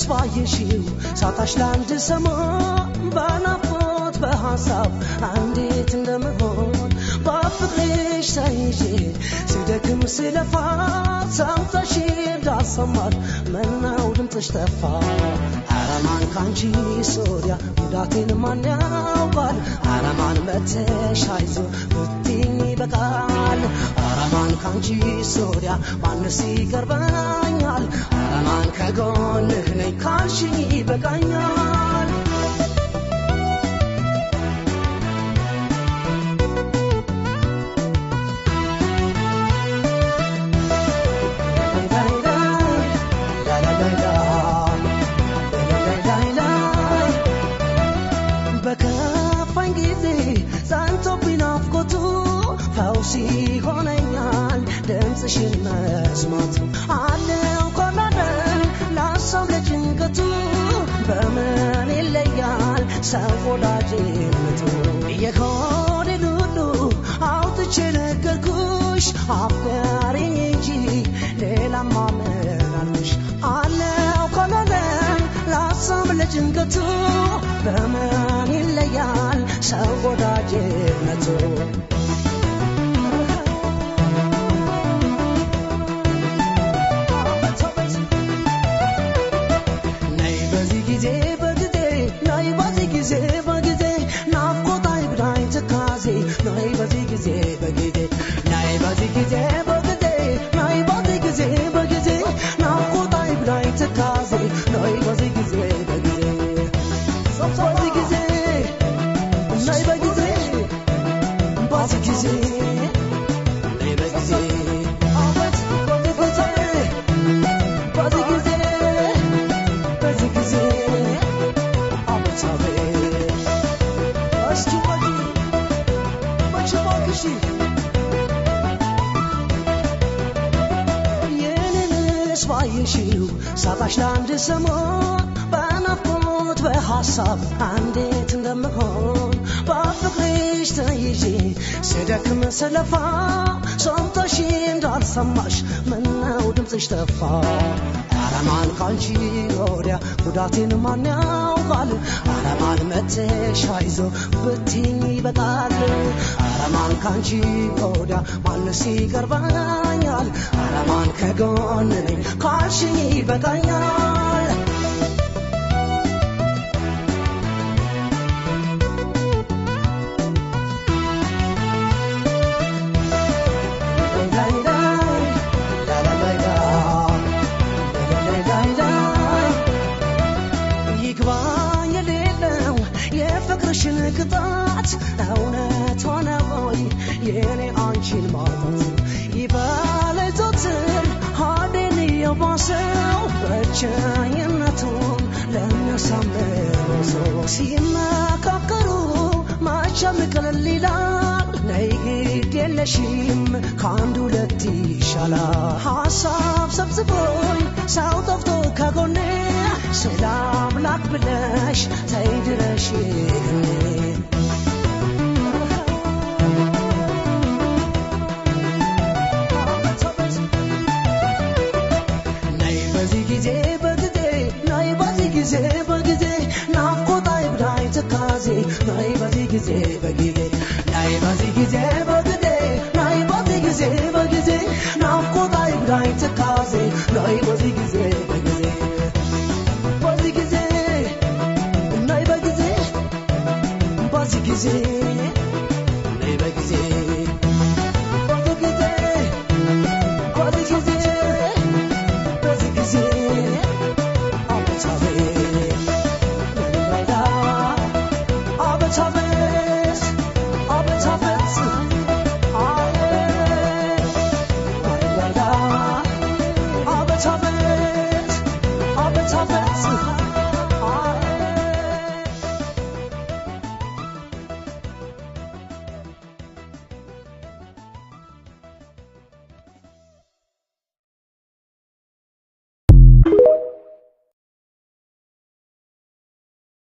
ተስፋዬሽው ሳታሽ ላንድ ሰሞን በናፍቆት በሐሳብ አንዴት እንደምሆን በፍቅርሽ ተይዤ ስደክም ስለፋ ሰምተሽ እንዳልሰማት ምነው ድምፅሽ ጠፋ አረማን ካንቺ ሶሪያ ጉዳቴን ማን ያውቃል አረማን መተሽ አይዞ ብትይኝ ይበቃል አረማን ካንቺ ሶሪያ ማንስ ይቀርበኛል አረማን ከጎንህ ነኝ ካልሽኝ ይበቃኛል ፈውሲ ሆነኛል ድምፅሽን መስማቱ አለው ኮላደን ላሰብ ለጭንቀቱ በምን ይለያል ሰው ወዳጅነቱ የሆዴን ሁሉ አውጥቼ ነገርኩሽ አፍቃሪኝ እንጂ ሌላማ ምን አልኩሽ አለው ኮላደን ላሰብ ለጭንቀቱ በምን ይለያል ሰው ወዳጅነቱ ሳታሽ ላንድ ሰሞን በናፍቆት በሐሳብ አንዴት እንደምሆን በፍቅርሽ ተይዤ ስደክም ስለፋ ሰምተሽ እንዳልሰማሽ ምነው ድምፅሽ ጠፋ አረማን ካንቺ ወዲያ ጉዳቴን ማን ያውቃል አረማን መተሽ አይዞ ብትይኝ ይበቃል አረማን ካንቺ ወዲያ ማንስ ይቀርበኛል አረማን ከጎን ነኝ ካልሽኝ ይበቃኛል ፍቅርሽን ቅጣት እውነት ሆነ ወይ የኔ አንቺን ማጣት ይባለቶትን ሆዴን የባሰው ብቸኝነቱን ለሚያሳምረው ሰው ሲመካከሩ መቼም ቅልል ይላል ነይ ግድ የለሽም ከአንድ ሁለት ይሻላል ሐሳብ ሰብስቦኝ ሰው ጠፍቶ ከጎኔ ሰላም ላክ ብለሽ ተይ ድረሽ ነይ በዚህ ጊዜ በጊዜ ነይ በዚህ ጊዜ በጊዜ ናፍቆት አይብዳኝ ትካዜ ነይ በዚህ ጊዜ በጊዜ ነይ በዚህ ጊዜ በጊዜ ነይ በዚህ ጊዜ በጊዜ ናፍቆት አይብዳኝ ትካዜ ነይ በዚህ ጊዜ